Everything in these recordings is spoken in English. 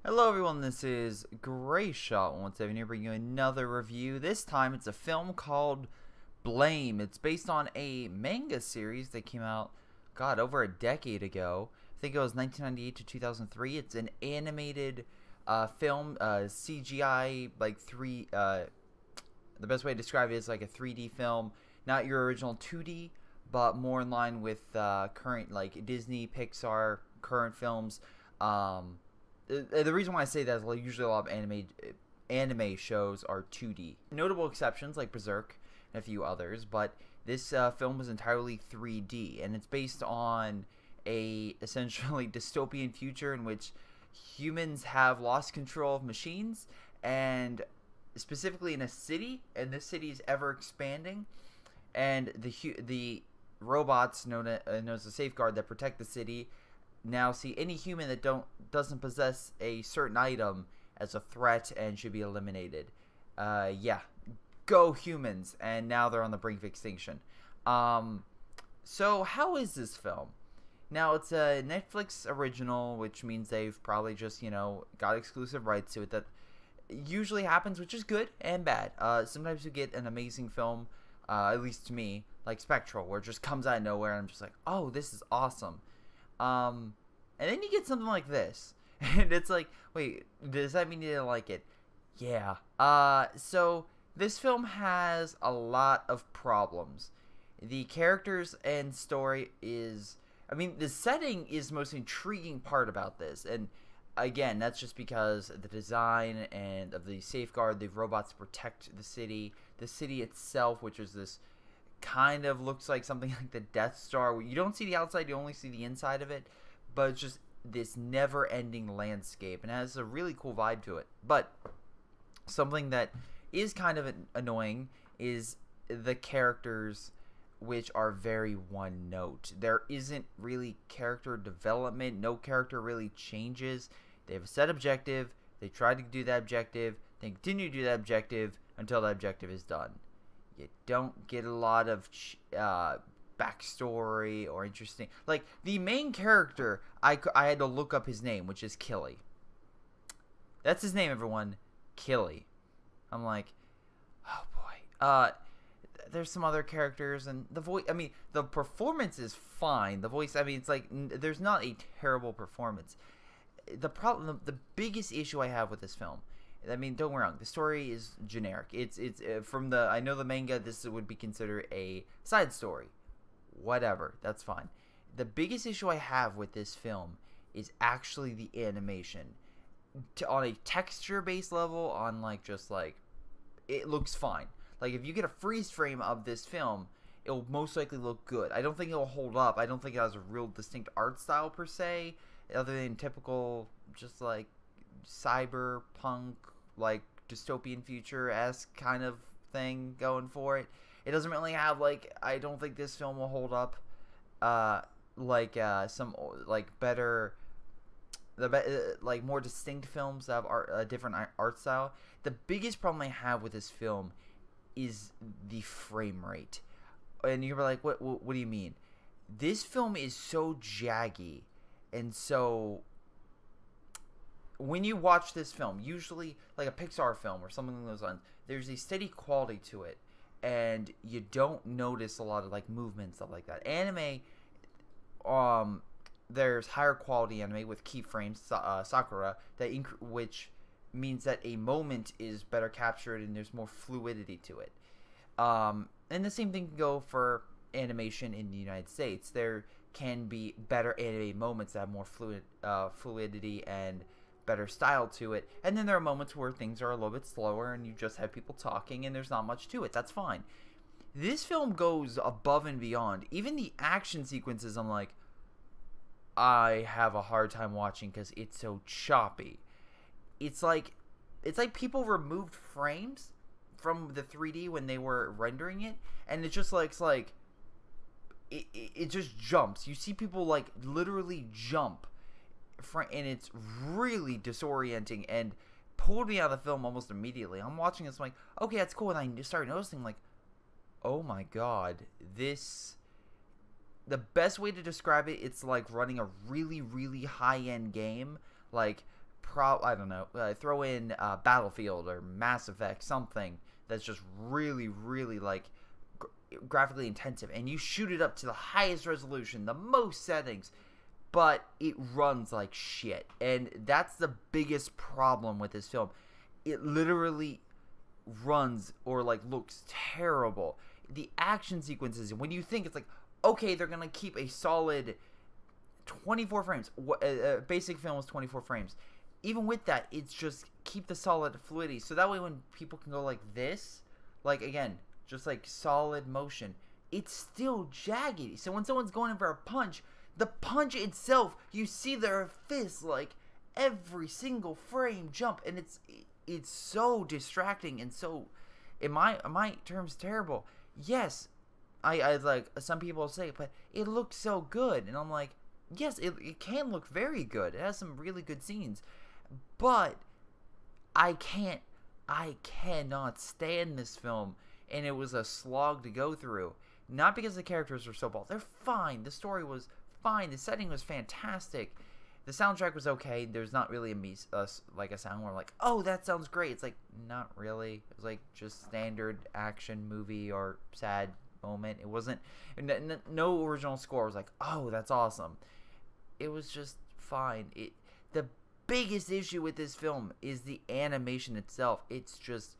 Hello everyone, this is Greyshot 17 here bringing you another review. This time it's a film called Blame. It's based on a manga series that came out, God, over a decade ago. I think it was 1998 to 2003. It's an animated film, CGI, like the best way to describe it is like a 3D film. Not your original 2D, but more in line with current, like, Disney, Pixar, current films. The reason why I say that is like usually a lot of anime shows are 2D. Notable exceptions like Berserk and a few others, but this film was entirely 3D, and it's based on a essentially dystopian future in which humans have lost control of machines, and specifically in a city, and this city is ever expanding, and the robots known as the safeguard that protect the city now see any human that doesn't possess a certain item as a threat and should be eliminated. Yeah, go humans! And now they're on the brink of extinction. So how is this film? Now it's a Netflix original, which means they've probably just got exclusive rights to it. That usually happens, which is good and bad. Sometimes you get an amazing film, at least to me, like Spectral, where it just comes out of nowhere and I'm just like, oh, this is awesome. And then you get something like this, and it's like, wait, does that mean you didn't like it? Yeah. So this film has a lot of problems. The characters and story is, I mean, the setting is the most intriguing part about this, and again, that's just because the design and of the safeguard, the robots protect the city itself, which is this kind of looks like something like the Death Star. You don't see the outside, you only see the inside of it, but it's just this never-ending landscape, and it has a really cool vibe to it. But something that is kind of annoying is the characters, which are very one note. There isn't really character development. No character really changes. They have a set objective, they try to do that objective, they continue to do that objective until that objective is done. You don't get a lot of backstory or interesting. Like, the main character, I had to look up his name, which is Killy. That's his name, everyone. Killy. I'm like, oh boy. There's some other characters, and the voice, I mean, the performance is fine. The voice, I mean, it's like, there's not a terrible performance. The biggest issue I have with this film, I mean, don't get me wrong, the story is generic. It's from the, I know the manga, this would be considered a side story. Whatever, that's fine. The biggest issue I have with this film is actually the animation. On a texture-based level, on like, just like, it looks fine. Like, if you get a freeze frame of this film, it'll most likely look good. I don't think it'll hold up. I don't think it has a real distinct art style per se, other than typical, just like, cyberpunk, like, dystopian future-esque kind of thing going for it. It doesn't really have, like, I don't think this film will hold up some like better, like more distinct films that have a different art style. The biggest problem I have with this film is the frame rate. And you're like, what do you mean? This film is so jaggy, and so when you watch this film, usually like a Pixar film or something along those lines, there's a steady quality to it, and you don't notice a lot of like movement, stuff like that. Anime, there's higher quality anime with keyframes, Sakura, that which means that a moment is better captured and there's more fluidity to it. And the same thing can go for animation in the United States. There can be better anime moments that have more fluidity and better style to it, and then there are moments where things are a little bit slower and you just have people talking and there's not much to it. That's fine. This film goes above and beyond. Even the action sequences, I'm like, I have a hard time watching because it's so choppy. It's like people removed frames from the 3D when they were rendering it, and it just like it just jumps. You see people like literally jump, and it's really disorienting and pulled me out of the film almost immediately. I'm watching this, I'm like, okay, that's cool, and I just started noticing, like, oh my god, this, the best way to describe it, it's like running a really, really high-end game, like I don't know, throw in Battlefield or Mass Effect, something that's just really, really like graphically intensive, and you shoot it up to the highest resolution, the most settings, but it runs like shit. And that's the biggest problem with this film. It literally runs or like looks terrible. The action sequences, when you think it's like, okay, they're gonna keep a solid 24 frames. A basic film is 24 frames. Even with that, it's just keep the solid fluidity. So that way when people can go like this, like again, just like solid motion, it's still jaggy. So when someone's going in for a punch, the punch itself, you see their fist like every single frame jump, and it's so distracting and so, in my terms, terrible. Yes, I like some people say, but it looks so good, and I'm like, yes, it can look very good. It has some really good scenes, but I cannot stand this film, and it was a slog to go through. Not because the characters were so bald. They're fine. The story was fine. The setting was fantastic. The soundtrack was okay. There's not really like a sound where I'm like, oh, that sounds great. It's like, not really. It was like just standard action movie or sad moment. It wasn't, no original score was like, oh, that's awesome. It was just fine. The biggest issue with this film is the animation itself. It's just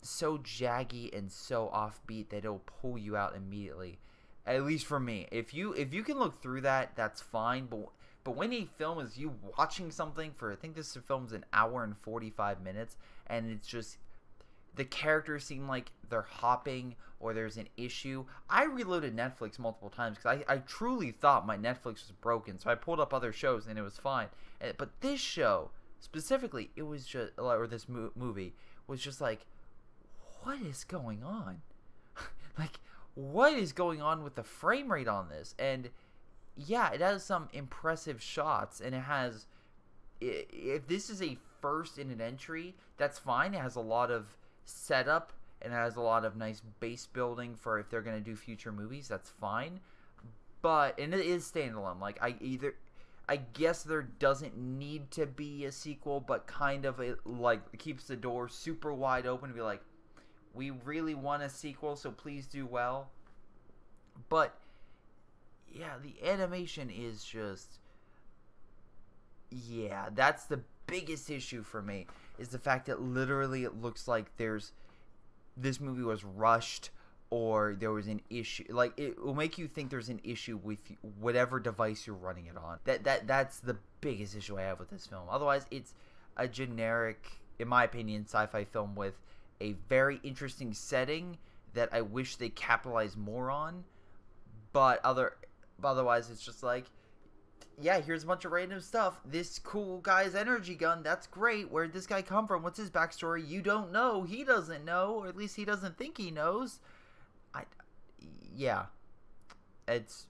so jaggy and so offbeat that it'll pull you out immediately. At least for me. If you can look through that, that's fine. But when a film is you watching something for, I think this film's an hour and 45 minutes, and it's just, the characters seem like they're hopping or there's an issue. I reloaded Netflix multiple times because I truly thought my Netflix was broken. So I pulled up other shows and it was fine. But this show, specifically, it was just, or this movie, was just like, what is going on? Like, what is going on with the frame rate on this? And yeah, it has some impressive shots, and it has, if this is a first in an entry, that's fine. It has a lot of setup, and it has a lot of nice base building for if they're going to do future movies, that's fine. But, and it is standalone. Like, I guess there doesn't need to be a sequel, but kind of like keeps the door super wide open to be like, we really want a sequel, so please do well. But yeah, the animation is just, yeah, that's the biggest issue for me, is the fact that literally it looks like this movie was rushed, or there was an issue. Like, it will make you think there's an issue with whatever device you're running it on. That's the biggest issue I have with this film. Otherwise, it's a generic, in my opinion, sci-fi film with a very interesting setting that I wish they capitalized more on. But otherwise, it's just like, yeah, here's a bunch of random stuff. This cool guy's energy gun, that's great. Where'd this guy come from? What's his backstory? You don't know. He doesn't know, or at least he doesn't think he knows. Yeah. It's,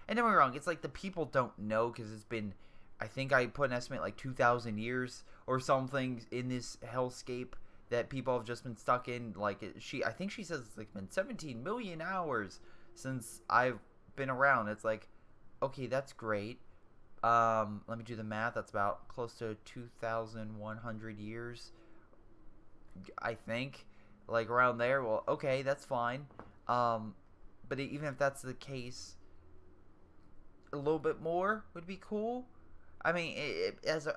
and don't get me wrong, it's like the people don't know because it's been, I think I put an estimate like 2,000 years or something in this hellscape that people have just been stuck in. Like, I think she says it's like been 17 million hours since I've been around. It's like, okay, that's great. Let me do the math. That's about close to 2,100 years, I think, like around there. Well, okay, that's fine. But even if that's the case, a little bit more would be cool. I mean,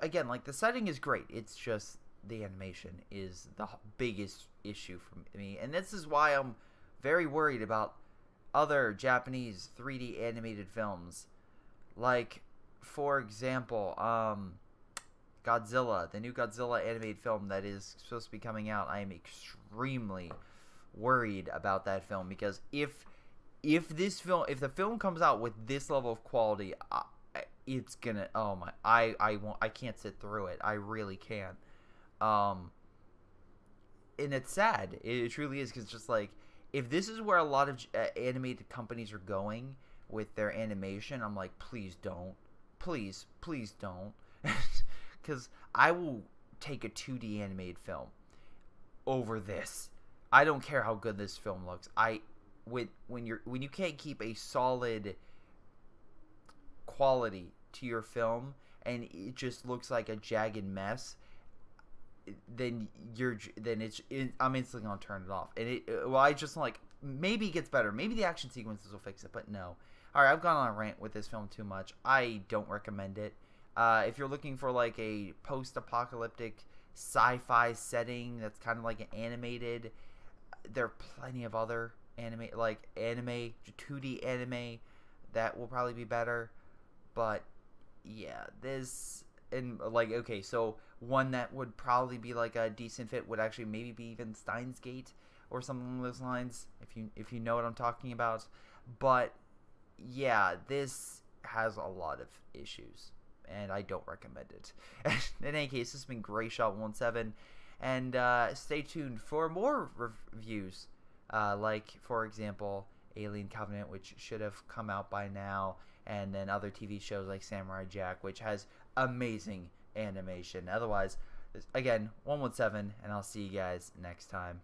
again, like, the setting is great. It's just the animation is the biggest issue for me, and this is why I'm very worried about other Japanese 3D animated films. Like, for example, Godzilla, the new Godzilla animated film that is supposed to be coming out. I am extremely worried about that film, because if the film comes out with this level of quality, it's gonna, oh my, I can't sit through it. I really can't. And it's sad. It truly is, because it's just like, if this is where a lot of animated companies are going with their animation, I'm like, please don't. Please don't. Because I will take a 2D animated film over this. I don't care how good this film looks. When you can't keep a solid quality to your film, and it just looks like a jagged mess, then I'm instantly gonna turn it off. And I just like, maybe it gets better, maybe the action sequences will fix it, but no. All right, I've gone on a rant with this film too much. I don't recommend it. If you're looking for like a post-apocalyptic sci-fi setting that's kind of like an animated, there are plenty of other anime 2D anime that will probably be better. But yeah, this, and like, okay, so one that would probably be like a decent fit would actually maybe be even Steins Gate or something along those lines, if you know what I'm talking about. But yeah, this has a lot of issues, and I don't recommend it. In any case, this has been Greyshot17, and stay tuned for more reviews, like, for example, Alien Covenant, which should have come out by now, and then other TV shows like Samurai Jack, which has amazing animation. Otherwise, again, 117, and I'll see you guys next time.